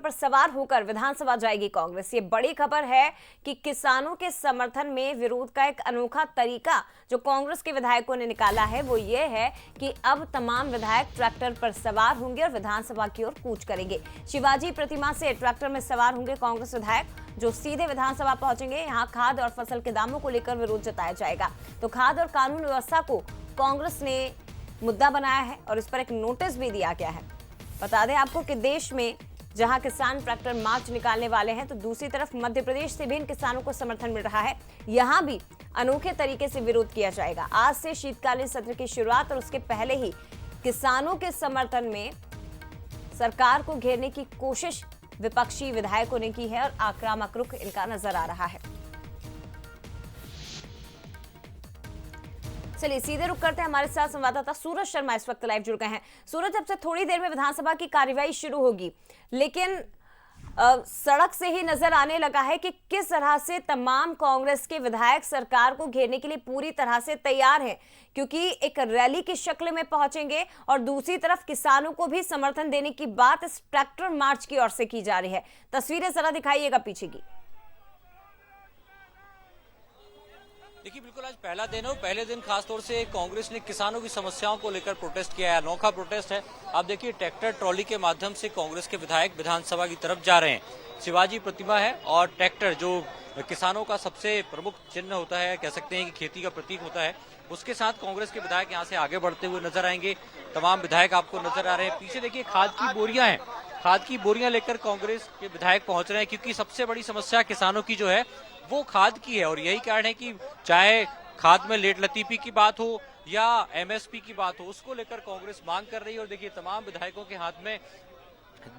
पर सवार होकर विधानसभा जाएगी कांग्रेस। ये बड़ी खबर है कि किसानों के समर्थन में विरोध का एक अनोखा तरीका जो कांग्रेस के विधायकों ने निकाला है वो ये है कि अब तमाम विधायक ट्रैक्टर पर सवार होंगे और विधानसभा की ओर कूच करेंगे। शिवाजी प्रतिमा से ट्रैक्टर में सवार होंगे कांग्रेस विधायक जो सीधे विधानसभा पहुंचेंगे। यहाँ खाद और फसल के दामों को लेकर विरोध जताया जाएगा। तो खाद और कानून व्यवस्था को कांग्रेस ने मुद्दा बनाया है और इस पर एक नोटिस भी दिया गया है। बता दें आपको कि देश में जहां किसान ट्रैक्टर मार्च निकालने वाले हैं तो दूसरी तरफ मध्य प्रदेश से भी इन किसानों को समर्थन मिल रहा है। यहां भी अनोखे तरीके से विरोध किया जाएगा। आज से शीतकालीन सत्र की शुरुआत और उसके पहले ही किसानों के समर्थन में सरकार को घेरने की कोशिश विपक्षी विधायकों ने की है और आक्रामक रुख इनका नजर आ रहा है। चलिए सीधे रुक करते हैं, हमारे साथ संवाददाता सूरज शर्मा इस वक्त लाइव जुड़ गए हैं। सूरज, अब से थोड़ी देर में विधानसभा की कार्यवाही शुरू होगी, लेकिन सड़क से ही नजर आने लगा है कि किस तरह से तमाम कांग्रेस के विधायक सरकार को घेरने के लिए पूरी तरह से तैयार हैं, क्योंकि एक रैली की शक्ल में पहुंचेंगे और दूसरी तरफ किसानों को भी समर्थन देने की बात इस ट्रैक्टर मार्च की ओर से की जा रही है। तस्वीरें जरा दिखाइएगा पीछे की। देखिए, बिल्कुल आज पहला दिन है। पहले दिन खासतौर से कांग्रेस ने किसानों की समस्याओं को लेकर प्रोटेस्ट किया है। अनोखा प्रोटेस्ट है। आप देखिए, ट्रैक्टर ट्रॉली के माध्यम से कांग्रेस के विधायक विधानसभा की तरफ जा रहे हैं। शिवाजी प्रतिमा है और ट्रैक्टर जो किसानों का सबसे प्रमुख चिन्ह होता है, कह सकते हैं कि खेती का प्रतीक होता है, उसके साथ कांग्रेस के विधायक यहाँ से आगे बढ़ते हुए नजर आएंगे। तमाम विधायक आपको नजर आ रहे हैं। पीछे देखिए खाद की बोरियां हैं। खाद की बोरियां लेकर कांग्रेस के विधायक पहुंच रहे हैं, क्योंकि सबसे बड़ी समस्या किसानों की जो है वो खाद की है। और यही कारण है कि चाहे खाद में लेट लतीफी की बात हो या एमएसपी की बात हो, उसको लेकर कांग्रेस मांग कर रही है। और देखिए तमाम विधायकों के हाथ में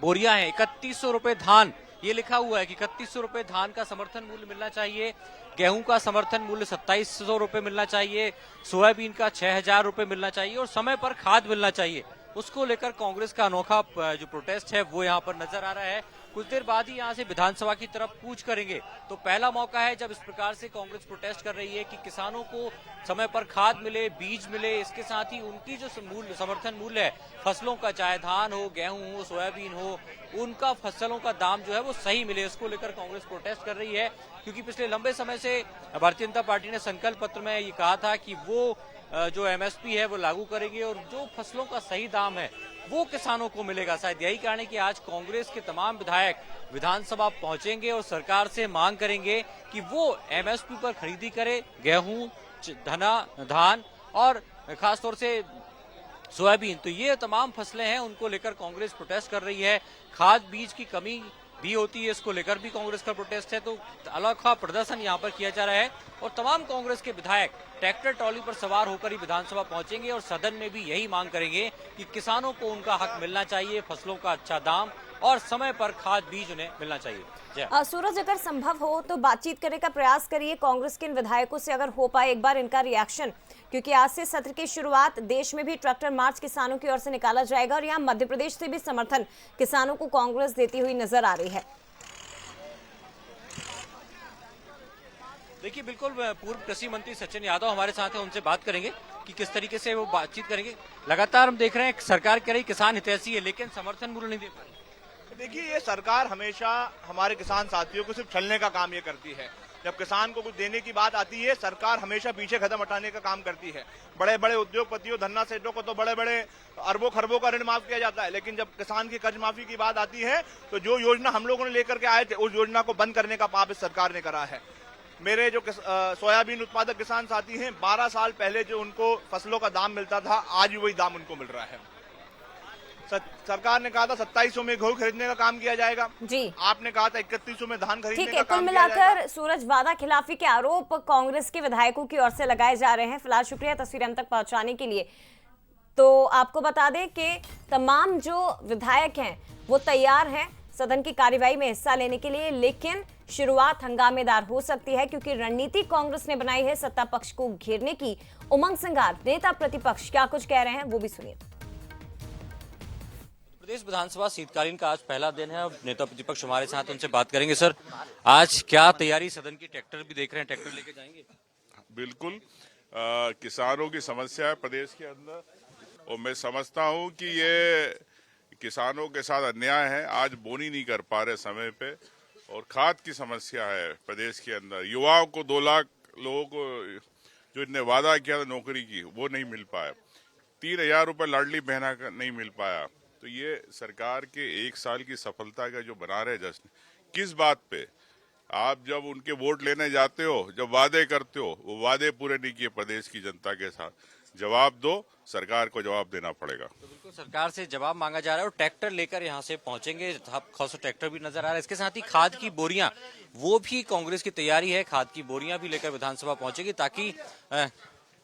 बोरियां हैं। 3100 रुपए धान, ये लिखा हुआ है कि 3100 रुपए धान का समर्थन मूल्य मिलना चाहिए। गेहूं का समर्थन मूल्य 2700 रुपए मिलना चाहिए। सोयाबीन का 6000 रुपए मिलना चाहिए और समय पर खाद मिलना चाहिए। उसको लेकर कांग्रेस का अनोखा जो प्रोटेस्ट है वो यहाँ पर नजर आ रहा है। कुछ देर बाद ही यहाँ से विधानसभा की तरफ कूच करेंगे। तो पहला मौका है जब इस प्रकार से कांग्रेस प्रोटेस्ट कर रही है कि किसानों को समय पर खाद मिले, बीज मिले, इसके साथ ही उनकी जो समर्थन मूल्य है फसलों का, चाहे धान हो, गेहूं हो, सोयाबीन हो, उनका फसलों का दाम जो है वो सही मिले, इसको लेकर कांग्रेस प्रोटेस्ट कर रही है। क्योंकि पिछले लंबे समय से भारतीय जनता पार्टी ने संकल्प पत्र में ये कहा था कि वो जो एमएसपी है वो लागू करेंगे और जो फसलों का सही दाम है वो किसानों को मिलेगा। शायद यही कारण है कि आज कांग्रेस के तमाम विधायक विधानसभा पहुंचेंगे और सरकार से मांग करेंगे कि वो एमएसपी पर खरीदी करे, गेहूं, धान और खासतौर से सोयाबीन। तो ये तमाम फसलें हैं, उनको लेकर कांग्रेस प्रोटेस्ट कर रही है। खाद बीज की कमी भी होती है, इसको लेकर भी कांग्रेस का प्रोटेस्ट है। तो अनोखा प्रदर्शन यहाँ पर किया जा रहा है और तमाम कांग्रेस के विधायक ट्रैक्टर ट्रॉली पर सवार होकर ही विधानसभा पहुंचेंगे और सदन में भी यही मांग करेंगे कि किसानों को उनका हक मिलना चाहिए, फसलों का अच्छा दाम और समय पर खाद बीज उन्हें मिलना चाहिए। सूरज, अगर संभव हो तो बातचीत करने का प्रयास करिए कांग्रेस के इन विधायकों से, अगर हो पाए एक बार इनका रिएक्शन, क्योंकि आज से सत्र की शुरुआत देश में भी ट्रैक्टर मार्च किसानों की ओर से निकाला जाएगा और यहाँ मध्य प्रदेश से भी समर्थन किसानों को कांग्रेस देती हुई नजर आ रही है। देखिए, बिल्कुल पूर्व कृषि मंत्री सचिन यादव हमारे साथ हैं, उनसे बात करेंगे कि किस तरीके से वो बातचीत करेंगे। लगातार हम देख रहे हैं सरकार कह रही किसान हितैषी है, लेकिन समर्थन मूल्य नहीं दे पा रही। देखिए, ये सरकार हमेशा हमारे किसान साथियों को सिर्फ छलने का काम ये करती है। जब किसान को कुछ देने की बात आती है, सरकार हमेशा पीछे कदम हटाने का काम करती है। बड़े बड़े उद्योगपतियों, धन्ना सेठों को तो बड़े बड़े अरबों खरबों का ऋण माफ किया जाता है, लेकिन जब किसान की कर्ज माफी की बात आती है तो जो योजना हम लोगों ने लेकर के आए थे उस योजना को बंद करने का पाप इस सरकार ने करा है। मेरे जो सोयाबीन उत्पादक किसान साथी हैं, 12 साल पहले जो उनको फसलों का दाम मिलता था, आज भी वही दाम उनको मिल रहा है। सरकार ने कहा था 2700 में गेहूं खरीदने का काम किया जाएगा जी, आपने कहा था 3100 में धान खरीदने का काम किया जाएगा। कुल मिलाकर सूरज, वादा खिलाफी के आरोप कांग्रेस के विधायकों की ओर से लगाए जा रहे हैं। फिलहाल शुक्रिया तस्वीरें हम तक पहुंचाने के लिए। तो आपको बता दें कि तमाम जो विधायक हैं वो तैयार हैं सदन की कार्यवाही में हिस्सा लेने के लिए, लेकिन शुरुआत हंगामेदार हो सकती है क्योंकि रणनीति कांग्रेस ने बनाई है सत्ता पक्ष को घेरने की। उमंग सिंगार, नेता प्रतिपक्ष, क्या कुछ कह रहे हैं वो भी सुनिए। प्रदेश विधानसभा शीतकालीन का आज पहला दिन है। नेता प्रतिपक्ष हमारे साथ, उनसे बात करेंगे। सर, आज क्या तैयारी सदन की? ट्रैक्टर भी देख रहे हैं, ट्रैक्टर लेके जाएंगे? बिल्कुल, किसानों की समस्या है प्रदेश के अंदर और मैं समझता हूं कि किसानों के साथ अन्याय है। आज बोनी नहीं कर पा रहे समय पे, और खाद की समस्या है प्रदेश के अंदर। युवाओं को 2 लाख लोगों को जो इनने वादा किया था नौकरी की, वो नहीं मिल पाया। 3,000 रुपये लाडली बहना का नहीं मिल पाया। तो ये सरकार के 1 साल की सफलता का जो बना रहे जश्न, किस बात पे? आप जब उनके वोट लेने जाते हो, जब वादे करते हो, वो वादे पूरे नहीं किए प्रदेश की जनता के साथ। जवाब दो, सरकार को जवाब देना पड़ेगा। तो बिल्कुल सरकार से जवाब मांगा जा रहा है और ट्रैक्टर लेकर यहाँ से पहुंचेंगे। खास ट्रैक्टर भी नजर आ रहा है। इसके साथ ही खाद की बोरियां, वो भी कांग्रेस की तैयारी है, खाद की बोरियां भी लेकर विधानसभा पहुंचेगी, ताकि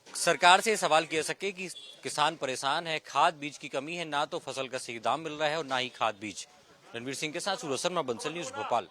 सरकार से सवाल किया सके कि किसान परेशान है, खाद बीज की कमी है, ना तो फसल का सही दाम मिल रहा है और ना ही खाद बीज। रणवीर सिंह के साथ सूरज शर्मा, बंसल न्यूज, भोपाल।